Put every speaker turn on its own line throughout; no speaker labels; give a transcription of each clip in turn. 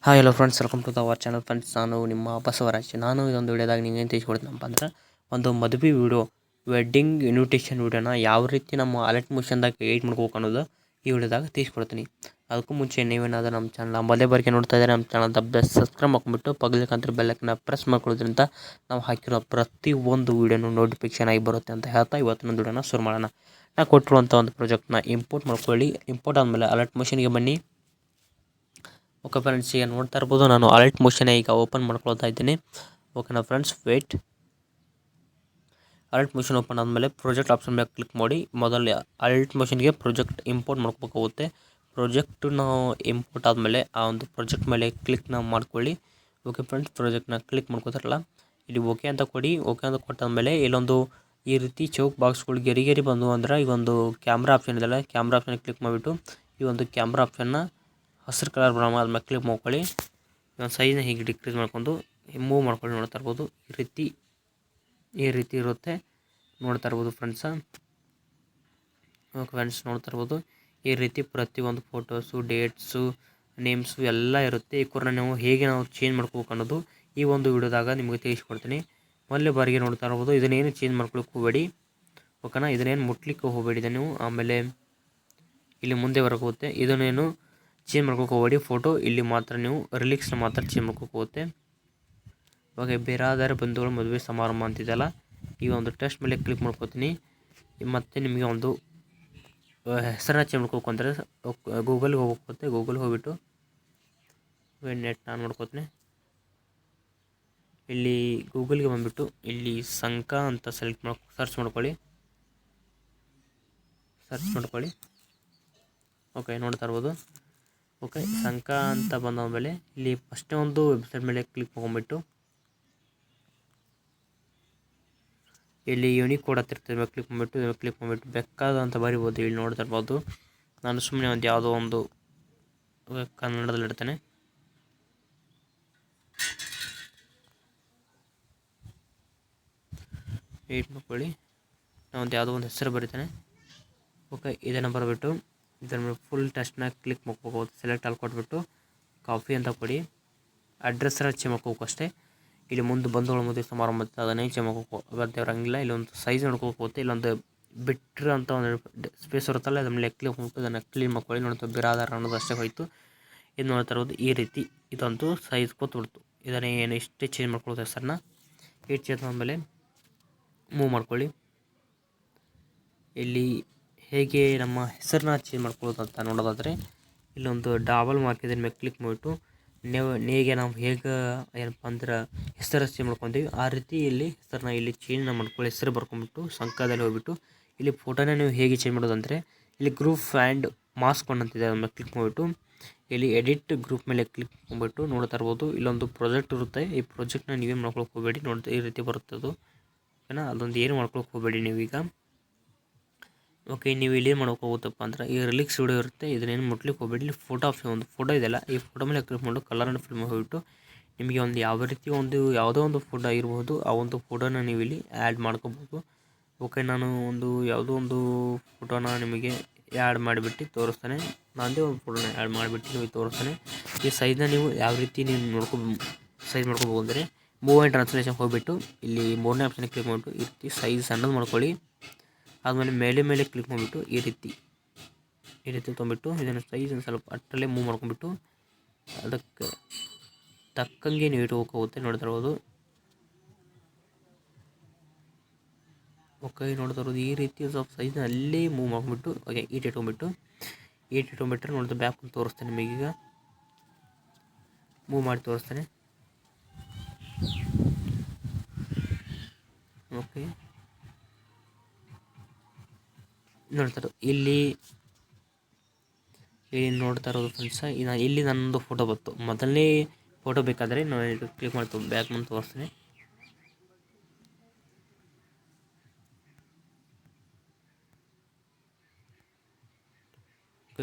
Hi hello friends, welcome to our channel friends. ನಾನು ನಿಮ್ಮ ಬಸವರಾಜ್. ನಾನು ಇದೊಂದು ವಿಡಿಯೋದಾಗ ನಿಮಗೇನು ತಿಳಿಸ್ಕೊಡ್ತೀನಪ್ಪ ಅಂದ್ರೆ, ಒಂದು ಮದುವೆ ವಿಡಿಯೋ, ವೆಡ್ಡಿಂಗ್ ಇನ್ವಿಟೇಷನ್ ವಿಡಿಯೋನ ಯಾವ ರೀತಿ ನಮ್ಮ ಅಲರ್ಟ್ ಮೋಷನ್ದಾಗ ಎಡಿಟ್ ಮಾಡ್ಕೋಬೇಕು ಅನ್ನೋದು ಈ ವಿಡಿಯೋದಾಗ ತಿಳಿಸ್ಕೊಡ್ತೀನಿ. ಅದಕ್ಕೂ ಮುಂಚೆ ನೀವೇನಾದರೂ ನಮ್ಮ ಚಾನಲ್ ಮೊದಲೇ ಬಾರಿಗೆ ನೋಡ್ತಾ ಇದ್ದಾರೆ, ನಮ್ಮ ಚಾನಲ್ದ ಬೆಸ್ಟ್ ಸಬ್ಸ್ಕ್ರೈಬ್ ಮಾಡ್ಕೊಂಡ್ಬಿಟ್ಟು ಪಕ್ಕದಲ್ಲಿರುವಂಥ ಬೆಲ್ಲೈಕನ್ನ ಪ್ರೆಸ್ ಮಾಡ್ಕೊಳ್ಳೋದ್ರಿಂದ ನಾವು ಹಾಕಿರೋ ಪ್ರತಿಯೊಂದು ವೀಡಿಯೋನು ನೋಟಿಫಿಕೇಶನ್ ಆಗಿ ಬರುತ್ತೆ ಅಂತ ಹೇಳ್ತಾ ಇವತ್ತಿನ ವಿಡಿಯೋನ ಶುರು ಮಾಡೋಣ. ನಾನು ಕೊಟ್ಟಿರುವಂಥ ಒಂದು ಪ್ರಾಜೆಕ್ಟ್ನ ಇಂಪೋರ್ಟ್ ಮಾಡ್ಕೊಳ್ಳಿ. ಇಂಪೋರ್ಟ್ ಆದಮೇಲೆ ಅಲರ್ಟ್ ಮೋಷನ್ಗೆ ಬನ್ನಿ. ಓಕೆ ಫ್ರೆಂಡ್ಸ್, ಈಗ ನೋಡ್ತಾ ಇರ್ಬೋದು, ನಾನು ಅಲರ್ಟ್ ಮೋಷನ್ ಈಗ ಓಪನ್ ಮಾಡ್ಕೊಳ್ತಾ ಇದ್ದೀನಿ. ಓಕೆನಾ friends, wait. Alight Motion open ಆದಮೇಲೆ ಪ್ರಾಜೆಕ್ಟ್ ಆಪ್ಷನ್ ಮೇಲೆ ಕ್ಲಿಕ್ ಮಾಡಿ. ಮೊದಲು ಅಲರ್ಟ್ ಮೋಷನ್ಗೆ ಪ್ರಾಜೆಕ್ಟ್ ಇಂಪೋರ್ಟ್ ಮಾಡ್ಕೋಬೇಕಾಗುತ್ತೆ. ಪ್ರಾಜೆಕ್ಟ್ ನಾವು ಇಂಪೋರ್ಟ್ ಆದಮೇಲೆ ಆ ಒಂದು ಪ್ರಾಜೆಕ್ಟ್ ಮೇಲೆ ಕ್ಲಿಕ್ನ ಮಾಡ್ಕೊಳ್ಳಿ. ಓಕೆ ಫ್ರೆಂಡ್ಸ್, ಪ್ರಾಜೆಕ್ಟ್ನ ಕ್ಲಿಕ್ ಮಾಡ್ಕೋತಾರಲ್ಲ, ಇಲ್ಲಿ ಓಕೆ ಅಂತ ಕೊಡಿ. ಓಕೆ ಅಂತ ಕೊಟ್ಟಾದ್ಮೇಲೆ ಇಲ್ಲೊಂದು ಈ ರೀತಿ ಚೌಕ್ ಬಾಕ್ಸ್ಗಳು ಗೆರಿ ಬಂದು ಅಂದ್ರೆ ಈ ಒಂದು ಕ್ಯಾಮ್ರಾ ಆಪ್ಷನ್ ಇದೆಯಲ್ಲ, ಕ್ಯಾಮ್ರಾ ಆಪ್ಷನ್ ಕ್ಲಿಕ್ ಮಾಡಿಬಿಟ್ಟು ಈ ಒಂದು ಕ್ಯಾಮ್ರಾ ಆಪ್ಷನ್ನ ಹಸಿರು ಕಲರ್ ಬರೋಣ ಆದ್ಮೇಲೆ ಕ್ಲಿಕ್ ಮಾಡ್ಕೊಳ್ಳಿ. ಒಂದು ಸೈಜ್ನ ಹೀಗೆ ಡಿಕ್ರೀಸ್ ಮಾಡ್ಕೊಂಡು ಮೂವ್ ಮಾಡ್ಕೊಳ್ಳಿ. ನೋಡ್ತಾ ಇರ್ಬೋದು, ಈ ರೀತಿ ಇರುತ್ತೆ, ನೋಡ್ತಾ ಇರ್ಬೋದು ಫ್ರೆಂಡ್ಸ. ಓಕೆ ಫ್ರೆಂಡ್ಸ್, ನೋಡ್ತಾ ಇರ್ಬೋದು ಈ ರೀತಿ ಪ್ರತಿಯೊಂದು ಫೋಟೋಸು, ಡೇಟ್ಸು, ನೇಮ್ಸು ಎಲ್ಲ ಇರುತ್ತೆ. ಈ ಕೂಡ ನಾವು ಹೇಗೆ ಚೇಂಜ್ ಮಾಡ್ಕೋಬೇಕು ಅನ್ನೋದು ಈ ಒಂದು ವಿಡಿಯೋದಾಗ ನಿಮಗೆ ತಿಳಿಸ್ಕೊಡ್ತೀನಿ. ಮೊದಲೇ ಬಾರಿಗೆ ನೋಡ್ತಾ ಇರ್ಬೋದು, ಇದನ್ನೇನು ಚೇಂಜ್ ಮಾಡ್ಕೊಳಕ್ಕೆ ಹೋಗಬೇಡಿ. ಓಕೆನಾ, ಇದನ್ನೇನು ಮುಟ್ಲಿಕ್ಕೆ ಹೋಗಬೇಡಿ ನೀವು. ಆಮೇಲೆ ಇಲ್ಲಿ ಮುಂದೆ ಬರಕೋಗುತ್ತೆ, ಇದನ್ನೇನು ಚೇಂಜ್ ಮಾಡ್ಕೋಕೆ ಹೋಗಬೇಡಿ. ಫೋಟೋ ಇಲ್ಲಿ ಮಾತ್ರ ನೀವು ರಿಲೀಕ್ಸ್ನ ಮಾತ್ರ ಚೇಂಜ್ ಮಾಡ್ಕೋಕೆ ಹೋಗುತ್ತೆ. ಇವಾಗ ಬೇರಾದರೆ ಬಂಧುಗಳು ಮದುವೆ ಸಮಾರಂಭ ಅಂತಿದೆಯಲ್ಲ, ಈ ಒಂದು ಟೆಸ್ಟ್ ಮೇಲೆ ಕ್ಲಿಕ್ ಮಾಡ್ಕೋತೀನಿ. ಮತ್ತು ನಿಮಗೆ ಒಂದು ಹೆಸರನ್ನ ಚೇಂಜ್ ಮಾಡ್ಕೋಬೇಕು ಅಂದರೆ ಗೂಗಲ್ಗೆ ಹೋಗ್ಬೇಕು. ಗೂಗಲ್ಗೆ ಹೋಗ್ಬಿಟ್ಟು ನೆಟ್ ಆನ್ ಮಾಡ್ಕೋತೀನಿ. ಇಲ್ಲಿ ಗೂಗಲ್ಗೆ ಬಂದುಬಿಟ್ಟು ಇಲ್ಲಿ ಸಂಕ ಅಂತ ಸರ್ಚ್ ಮಾಡ್ಕೊಳ್ಳಿ. ಓಕೆ, ನೋಡ್ತಾ ಇರ್ಬೋದು. ಓಕೆ, ಸಂಕ ಅಂತ ಬಂದಾದಮೇಲೆ ಇಲ್ಲಿ ಫಸ್ಟೇ ಒಂದು ವೆಬ್ಸೈಟ್ ಮೇಲೆ ಕ್ಲಿಕ್ ಮಾಡ್ಕೊಂಬಿಟ್ಟು ಇಲ್ಲಿ ಯೂನಿಕ್ ಕೋಡ್ ಹತ್ತಿರ್ತದೆ, ಕ್ಲಿಕ್ ಮಾಡಿಬಿಟ್ಟು ಬೇಕಾದಂತ ಬರಿಬೋದು. ಇಲ್ಲಿ ನೋಡ್ತಾ ಇರ್ಬೋದು, ನಾನು ಸುಮ್ಮನೆ ಒಂದು ಯಾವುದೋ ಒಂದು ಕನ್ನಡದಲ್ಲಿ ಇಡ್ತೇನೆ. ವೆಯ್ಟ್ ಮಾಡ್ಕೊಳ್ಳಿ, ನಾನು ಒಂದು ಯಾವುದೋ ಒಂದು ಹೆಸರು ಬರಿತೇನೆ. ಓಕೆ, ಇದನ್ನು ಬರಬಿಟ್ಟು ಇದರ ಮೇಲೆ ಫುಲ್ ಟೆಸ್ಟ್ನ ಕ್ಲಿಕ್ ಮಾಡ್ಕೋಬೋದು. ಸೆಲೆಕ್ಟ್ ಅಲ್ಲಿ ಕೊಟ್ಬಿಟ್ಟು ಕಾಫಿ ಅಂತ ಕೊಡಿ. ಅಡ್ರೆಸ್ ಚೇಂಜ್ ಮಾಡ್ಕೋಬೇಕು ಅಷ್ಟೇ. ಇಲ್ಲಿ ಮುಂದೆ ಬಂಧುಗಳ ಮದುವೆ ಸಮಾರಂಭ ಅದನ್ನೇ ಚೇಂಜ್ ಮಾಡ್ಕೋಬೇಕು ಅಗತ್ಯ ಇರೋಂಗಿಲ್ಲ. ಇಲ್ಲೊಂದು ಸೈಜ್ ನೋಡ್ಕೋಬೇಕು. ಇಲ್ಲೊಂದು ಬಿಟ್ಟರೆ ಅಂತ ಒಂದು ಸ್ಪೇಸ್ ಇರುತ್ತಲ್ಲ, ಅದ್ರ ಮೇಲೆ ಕ್ಲಿಕ್ ಮಾಡ್ಕೊಂಡು ಅದನ್ನು ಕ್ಲೀನ್ ಮಾಡ್ಕೊಳ್ಳಿ. ನೋಡ್ತಾ ಬಿರಾದಾರ ಅನ್ನೋದು ಅಷ್ಟೇ ಹೋಯಿತು. ಇದು ನೋಡ್ತಾ ಇರೋದು ಈ ರೀತಿ ಇದಂತೂ ಸೈಜ್ ಕೂತ್ಬಿಡ್ತು. ಇದನ್ನು ಏನು ಇಷ್ಟೇ ಚೇಂಜ್ ಮಾಡ್ಕೊಳ್ಳೋದು ಹೆಸರನ್ನ. ಇಷ್ಟು ಚೇಂಜ್ ಆದಮೇಲೆ ಮೂವ್ ಮಾಡ್ಕೊಳ್ಳಿ. ಇಲ್ಲಿ ಹೇಗೆ ನಮ್ಮ ಹೆಸರನ್ನ ಚೇಂಜ್ ಮಾಡ್ಕೊಳ್ಳೋದು ಅಂತ ನೋಡೋದಾದರೆ ಇಲ್ಲೊಂದು ಡಬಲ್ ಮಾರ್ಕ್ ಇದ್ರ ಮೇಲೆ ಕ್ಲಿಕ್ ಮಾಡಿಬಿಟ್ಟು ಹೇಗೆ ನಾವು ಹೇಗೆ ಏನಪ್ಪ ಅಂದ್ರೆ ಹೆಸರು ಚೇಂಜ್ ಮಾಡ್ಕೊತೀವಿ ಆ ರೀತಿ ಇಲ್ಲಿ ಹೆಸರನ್ನ ಇಲ್ಲಿ ಚೇಂಜ್ ಮಾಡ್ಕೊಳ್ಳಿ. ಹೆಸರು ಬರ್ಕೊಂಡ್ಬಿಟ್ಟು ಸಂಕದಲ್ಲಿ ಹೋಗ್ಬಿಟ್ಟು ಇಲ್ಲಿ ಫೋಟೋನ ನೀವು ಹೇಗೆ ಚೇಂಜ್ ಮಾಡೋದಂದರೆ ಇಲ್ಲಿ ಗ್ರೂಪ್ ಆ್ಯಂಡ್ ಮಾಸ್ಕ್ ಒನ್ ಅಂತಿದೆ, ಅದನ್ನ ಕ್ಲಿಕ್ ಮಾಡಿಬಿಟ್ಟು ಇಲ್ಲಿ ಎಡಿಟ್ ಗ್ರೂಪ್ ಮೇಲೆ ಕ್ಲಿಕ್ ಮಾಡಿಬಿಟ್ಟು ನೋಡ್ತಾ ಇರ್ಬೋದು, ಇಲ್ಲೊಂದು ಪ್ರಾಜೆಕ್ಟ್ ಇರುತ್ತೆ. ಈ ಪ್ರಾಜೆಕ್ಟ್ನ ನೀವೇನು ಮಾಡ್ಕೊಳಕ್ಕೆ ಹೋಗಬೇಡಿ. ನೋಡ್ತಾ ಈ ರೀತಿ ಬರುತ್ತೆ ಅದು. ಓಕೆನಾ, ಅದೊಂದು ಏನು ಮಾಡ್ಕೊಳಕ್ಕೆ ಹೋಗಬೇಡಿ ನೀವೀಗ. ಓಕೆ, ನೀವು ಇಲ್ಲಿ ಏನು ಮಾಡೋಕೆ ಹೋಗುತ್ತಪ್ಪ ಅಂದ್ರೆ ಈ ರಿಲೀಕ್ಸ್ ವಿಡಿಯೋ ಇರುತ್ತೆ, ಇದನ್ನೇನು ಮುಟ್ಲಿಕ್ಕೆ ಹೋಗಬೇಡಿ. ಇಲ್ಲಿ ಫೋಟೋ ಆಪ್ಷನ್ ಒಂದು ಫೋಟೋ ಇದೆಯಲ್ಲ, ಈ ಫೋಟೋ ಮೇಲೆ ಕ್ಲಿಕ್ ಮಾಡಿ ಕಲರನ್ನು ಫಿಲ್ ಹೋಗ್ಬಿಟ್ಟು ನಿಮಗೆ ಒಂದು ಯಾವ ರೀತಿ ಯಾವುದೋ ಒಂದು ಫೋಟೋ ಇರ್ಬೋದು, ಆ ಒಂದು ಫೋಟೋನ ನೀವು ಇಲ್ಲಿ ಆ್ಯಡ್ ಮಾಡ್ಕೋಬೋದು. ಓಕೆ, ನಾನು ಯಾವುದೋ ಒಂದು ಫೋಟೋನ ನಿಮಗೆ ಆ್ಯಡ್ ಮಾಡಿಬಿಟ್ಟು ತೋರಿಸ್ತಾನೆ. ನಾನೇ ಒಂದು ಫೋಟೋನ ಆ್ಯಡ್ ಮಾಡಿಬಿಟ್ಟು ನಿಮಗೆ ತೋರಿಸ್ತಾನೆ. ಈ ಸೈಜ್ನ ನೀವು ಯಾವ ರೀತಿ ನೀವು ಸೈಜ್ ಮಾಡ್ಕೋಬೋದು ಅಂದರೆ ಮೂವ್ ಆ್ಯಂಡ್ ಟ್ರಾನ್ಸ್ಲೇಷನ್ ಹೋಗಿಬಿಟ್ಟು ಇಲ್ಲಿ ಮೂರನೇ ಆಪ್ಷನ್ಗೆ ಕ್ಲಿಕ್ ಮಾಡಿಬಿಟ್ಟು ಈ ರೀತಿ ಸೈಜ್ ಸಣ್ಣದು ಮಾಡ್ಕೊಳ್ಳಿ. ಆದಮೇಲೆ ಮೇಲೆ ಕ್ಲಿಕ್ ಮಾಡಿಬಿಟ್ಟು ಈ ರೀತಿ ತೊಗೊಂಬಿಟ್ಟು ಇದನ್ನು ಸೈಜನ್ನು ಸ್ವಲ್ಪ ಅಷ್ಟರಲ್ಲೇ ಮೂವ್ ಮಾಡ್ಕೊಂಡ್ಬಿಟ್ಟು ಅದಕ್ಕೆ ತಕ್ಕಂಗೆ ನೀವು ಇಟ್ಕೋಗುತ್ತೆ. ನೋಡ್ತಾ ಇರ್ಬೋದು. ಓಕೆ, ನೋಡ್ತಾ ಇರೋದು ಈ ರೀತಿ ಸ್ವಲ್ಪ ಸೈಜ್ನ ಅಲ್ಲೇ ಮೂವ್ ಮಾಡ್ಕೊಂಡ್ಬಿಟ್ಟು ಓಕೆ ಇಟ್ಕೊಂಡ್ಬಿಟ್ರೆ ನೋಡಿದ್ರೆ ಬ್ಯಾಕ್ ತೋರಿಸ್ತೇನೆ ನಿಮಗೀಗ. ಮೂವ್ ಮಾಡಿ ತೋರಿಸ್ತೇನೆ. ಓಕೆ, ನೋಡ್ತಾ ಇರೋದು ಇಲ್ಲಿ ನೋಡ್ತಾ ಇರೋದು ಫ್ರೆಂಡ್ಸ, ಇಲ್ಲಿ ನನ್ನೊಂದು ಫೋಟೋ ಬಂತು. ಮೊದಲನೇ ಫೋಟೋ ಬೇಕಾದರೆ ನಾನು ಕ್ಲಿಕ್ ಮಾಡಿ ಬ್ಯಾಕ್ ಬಂದು ತೋರಿಸ್ತೇನೆ.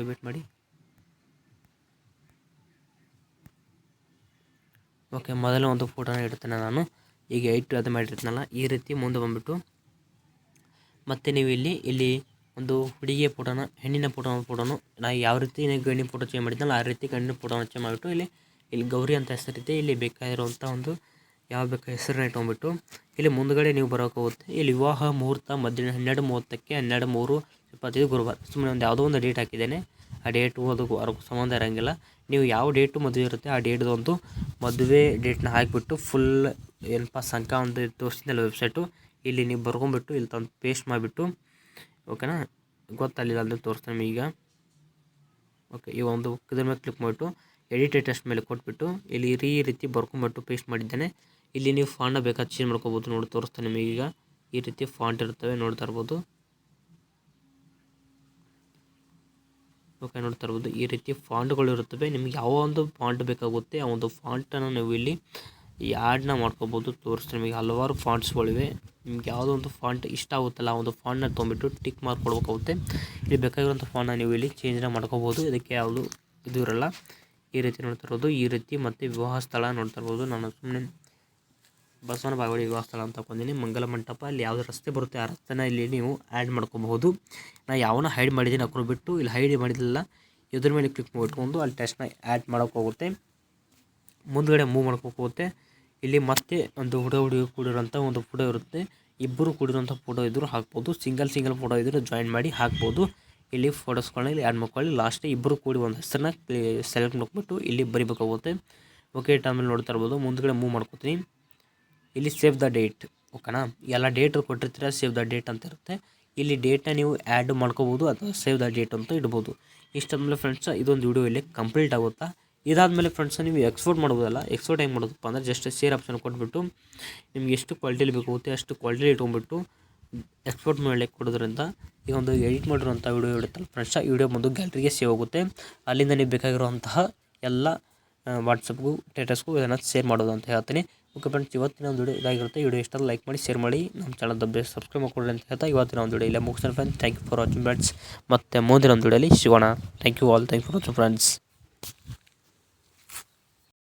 ವೇಟ್ ಮಾಡಿ. ಓಕೆ, ಮೊದಲ ಒಂದು ಫೋಟೋನ ಇಡ್ತೇನೆ ನಾನು. ಈಗ ಅದು ಮಾಡಿರ್ತೀನಲ್ಲ, ಈ ರೀತಿ ಮುಂದೆ ಬಂದುಬಿಟ್ಟು ಮತ್ತು ನೀವು ಇಲ್ಲಿ ಒಂದು ಹುಡುಗಿಯ ಫೋಟೋನ ಹೆಣ್ಣಿನ ಫೋಟೋನು ನಾನು ಯಾವ ರೀತಿ ಗಂಡಿನ ಫೋಟೋ ಚೇಂಜ್ ಮಾಡಿದ್ನಲ್ಲ ಆ ರೀತಿ ಗಂಡಿನ ಫೋಟೋನ ಚೇಂಜ್ ಮಾಡಿಬಿಟ್ಟು ಇಲ್ಲಿ ಇಲ್ಲಿ ಗೌರಿ ಅಂತ ಹೆಸರಿದೆ. ಇಲ್ಲಿ ಬೇಕಾಗಿರುವಂಥ ಒಂದು ಯಾವ ಬೇಕಾದ ಹೆಸರನ್ನ ಇಟ್ಕೊಂಡ್ಬಿಟ್ಟು ಇಲ್ಲಿ ಮುಂದ್ಗಡೆ ನೀವು ಬರೋಕೆ ಹೋಗುತ್ತೆ. ಇಲ್ಲಿ ವಿವಾಹ ಮುಹೂರ್ತ ಮಧ್ಯಾಹ್ನ 12:30ಕ್ಕೆ 12:03:25 ಗುರುವಾರ. ಸುಮ್ಮನೆ ಒಂದು ಯಾವುದೋ ಒಂದು ಡೇಟ್ ಹಾಕಿದ್ದೇನೆ. ಆ ಡೇಟು ಅದಕ್ಕೂ ಸಂಬಂಧ ಇರೋಂಗಿಲ್ಲ. ನೀವು ಯಾವ ಡೇಟು ಮದುವೆ ಇರುತ್ತೆ ಆ ಡೇಟ್ದು ಒಂದು ಮದುವೆ ಡೇಟ್ನ ಹಾಕಿಬಿಟ್ಟು ಫುಲ್ ಏನಪ್ಪ ಸಂಖ್ಯೆ ಒಂದು ತೋರಿಸಿದ್ನಲ್ಲ ವೆಬ್ಸೈಟು, ಇಲ್ಲಿ ನೀವು ಬರ್ಕೊಂಬಿಟ್ಟು ಇಲ್ಲಿ ತಂದು ಪೇಸ್ಟ್ ಮಾಡಿಬಿಟ್ಟು ಓಕೆನಾ, ಗೊತ್ತಲ್ಲಿಲ್ಲ ಅಂದರೆ ತೋರಿಸ್ತೀನಿ ನಿಮಗೆ ಈಗ. ಓಕೆ, ಈ ಒಂದು ಇದ್ರ ಮೇಲೆ ಕ್ಲಿಕ್ ಮಾಡಿಬಿಟ್ಟು ಎಡಿಟ್ ಟೆಸ್ಟ್ ಮೇಲೆ ಕೊಟ್ಬಿಟ್ಟು ಇಲ್ಲಿ ಈ ರೀತಿ ಬರ್ಕೊಂಬಿಟ್ಟು ಪೇಸ್ಟ್ ಮಾಡಿದ್ದೇನೆ. ಇಲ್ಲಿ ನೀವು ಫಾಂಟ್ನ ಬೇಕಾದ ಚೇಂಜ್ ಮಾಡ್ಕೋಬೋದು. ನೋಡಿ ತೋರಿಸ್ತಾನೆ ನಿಮಗೆ ಈಗ. ಈ ರೀತಿ ಫಾಂಟ್ ಇರ್ತವೆ, ನೋಡ್ತಾ ಇರ್ಬೋದು. ಓಕೆ, ನೋಡ್ತಾ ಇರ್ಬೋದು. ಈ ರೀತಿ ಫಾಂಟ್ಗಳು ಇರುತ್ತವೆ. ನಿಮ್ಗೆ ಯಾವ ಒಂದು ಫಾಂಟ್ ಬೇಕಾಗುತ್ತೆ ಆ ಒಂದು ಫಾಂಟನ್ನು ನೀವು ಇಲ್ಲಿ ಆ್ಯಡ್ನ ಮಾಡ್ಕೋಬೋದು. ತೋರಿಸ್ತೀನಿ ನಿಮಗೆ ಹಲವಾರು ಫಾಂಟ್ಸ್ಗಳಿವೆ. ನಿಮ್ಗೆ ಯಾವುದೋ ಒಂದು ಫಾಂಟ್ ಇಷ್ಟ ಆಗುತ್ತಲ್ಲ ಆ ಒಂದು ಫಾಂಟ್ನ ತೊಗೊಂಬಿಟ್ಟು ಟಿಕ್ ಮಾರ್ಕ್ ಕೊಡ್ಬೇಕಾಗುತ್ತೆ. ಇಲ್ಲಿ ಬೇಕಾಗಿರುವಂಥ ಫಾಂಟ್ನ ನೀವು ಇಲ್ಲಿ ಚೇಂಜ್ನ ಮಾಡ್ಕೋಬೋದು. ಇದಕ್ಕೆ ಯಾವುದು ಇದು ಇರಲ್ಲ. ಈ ರೀತಿ ನೋಡ್ತಾ ಇರ್ಬೋದು. ಈ ರೀತಿ ಮತ್ತು ವಿವಾಹ ಸ್ಥಳ ನೋಡ್ತಾ ಇರ್ಬೋದು. ನಾನು ಸುಮ್ಮನೆ ಬಸವನ ಬಾಗೇವಾಡಿ ವಿವಾಹ ಸ್ಥಳ ಅಂತ ಹಾಕೊಂಡಿನಿ. ಮಂಗಲ ಮಂಟಪ, ಅಲ್ಲಿ ಯಾವುದೇ ರಸ್ತೆ ಬರುತ್ತೆ ಆ ರಸ್ತೆನ ಇಲ್ಲಿ ನೀವು ಆ್ಯಡ್ ಮಾಡ್ಕೋಬಹುದು. ನಾನು ಯಾವನ್ನ ಹೈಡ್ ಮಾಡಿದ್ದೀನಿ ಹಾಕೊಂಡ್ಬಿಟ್ಟು ಇಲ್ಲಿ ಹೈಡ್ ಮಾಡಿದಿಲ್ಲ ಇದ್ರ ಮೇಲೆ ಕ್ಲಿಕ್ ಮಾಡಿಟ್ಕೊಂಡು ಅಲ್ಲಿ ಟೆಸ್ಟ್ನ ಆ್ಯಡ್ ಮಾಡೋಕೆ ಹೋಗುತ್ತೆ. ಮುಂದ್ಗಡೆ ಮೂವ್ ಮಾಡ್ಕೋಕೆ ಹೋಗುತ್ತೆ. ಇಲ್ಲಿ ಮತ್ತೆ ಒಂದು ಹುಡುಗ ಕೂಡಿರೋಂಥ ಒಂದು ಫೋಟೋ ಇರುತ್ತೆ. ಇಬ್ಬರು ಕೂಡಿರೋಂಥ ಫೋಟೋ ಇದ್ದರೂ ಹಾಕ್ಬೋದು. ಸಿಂಗಲ್ ಫೋಟೋ ಇದ್ದರೂ ಜಾಯಿನ್ ಮಾಡಿ ಹಾಕ್ಬೋದು. ಇಲ್ಲಿ ಫೋಟೋಸ್ಗಳನ್ನ ಇಲ್ಲಿ ಆ್ಯಡ್ ಮಾಡ್ಕೊಳ್ಳಿ. ಲಾಸ್ಟ್ ಇಬ್ಬರು ಕೂಡಿ ಒಂದು ಹೆಸರನ್ನ ಸೆಲೆಕ್ಟ್ ಮಾಡ್ಬಿಟ್ಟು ಇಲ್ಲಿ ಬರಿಬೇಕಾಗುತ್ತೆ. ಓಕೆ, ಆಮೇಲೆ ನೋಡ್ತಾ ಇರ್ಬೋದು. ಮುಂದ್ಗಡೆ ಮೂವ್ ಮಾಡ್ಕೋತೀನಿ. ಇಲ್ಲಿ ಸೇವ್ ದ ಡೇಟ್. ಓಕೆನಾ, ಎಲ್ಲ ಡೇಟ್ ಕೊಟ್ಟಿರ್ತೀರ ಸೇವ್ ದ ಡೇಟ್ ಅಂತ ಇರುತ್ತೆ. ಇಲ್ಲಿ ಡೇಟ್ನ ನೀವು ಆ್ಯಡ್ ಮಾಡ್ಕೋಬೋದು ಅಥವಾ ಸೇವ್ ದ ಡೇಟ್ ಅಂತ ಇಡ್ಬೋದು. ಇಷ್ಟಾದಮೇಲೆ ಫ್ರೆಂಡ್ಸ್ ಇದೊಂದು ವಿಡಿಯೋ ಇಲ್ಲಿ ಕಂಪ್ಲೀಟ್ ಆಗುತ್ತಾ. ಇದಾದಮೇಲೆ ಫ್ರೆಂಡ್ಸ್ ನೀವು ಎಕ್ಸ್ಪೋರ್ಟ್ ಮಾಡ್ಬೋದಲ್ಲ. ಎಕ್ಸ್ಪೋರ್ಟ್ ಹೆಂಗೆ ಮಾಡೋದಪ್ಪ ಅಂದರೆ ಜಸ್ಟ್ ಶೇರ್ ಆಪ್ಷನ್ ಕೊಟ್ಬಿಟ್ಟು ನಿಮ್ಗೆ ಎಷ್ಟು ಕ್ವಾಲಿಟಿಲಿ ಬೇಕಾಗುತ್ತೆ ಅಷ್ಟು ಕ್ವಾಲಿಟಿಲಿ ಇಟ್ಕೊಂಡ್ಬಿಟ್ಟು ಎಕ್ಸ್ಪೋರ್ಟ್ ಮಾಡಲಿಕ್ಕೆ ಕೊಡೋದ್ರಿಂದ ಈ ಒಂದು ಎಡಿಟ್ ಮಾಡಿರೋಂಥ ವಿಡಿಯೋ ಇಡುತ್ತಲ್ಲ ಫ್ರೆಂಡ್ಸ್, ಈ ವಿಡಿಯೋ ಬಂದು ಗ್ಯಾಲರಿಗೆ ಸೇವ್ ಆಗುತ್ತೆ. ಅಲ್ಲಿಂದ ನೀವು ಬೇಕಾಗಿರುವಂತಹ ಎಲ್ಲ ವಾಟ್ಸಪ್ಗೂ ಸ್ಟೇಟಸ್ಗೂ ಇದನ್ನು ಶೇರ್ ಮಾಡೋದು ಅಂತ ಹೇಳ್ತೀನಿ. ಓಕೆ ಫ್ರೆಂಡ್ಸ್, ಇವತ್ತಿನ ಒಂದು ವಿಡಿಯೋ ಇದಾಗಿರುತ್ತೆ. ವಿಡಿಯೋ ಇಷ್ಟ ಲೈಕ್ ಮಾಡಿ ಶೇರ್ ಮಾಡಿ ನಮ್ಮ ಚಾನಲ್ ಬೇಸ್ ಸಬ್ಸ್ಕ್ರೈಬ್ ಮಾಡ್ಕೊಳ್ಳಿ ಅಂತ ಹೇಳ್ತಾ ಇವತ್ತಿನ ಒಂದು ವಿಡಿಯೋ ಇಲ್ಲ ಮುಗಿಸ್ತೀನಿ friends. Thank you for watching friends. ಮತ್ತು ಮುಂದಿನ ಒಂದು ವಿಡಿಯೋಲಿ ಸಿಗೋಣ. Thank you all. Thank you for watching friends.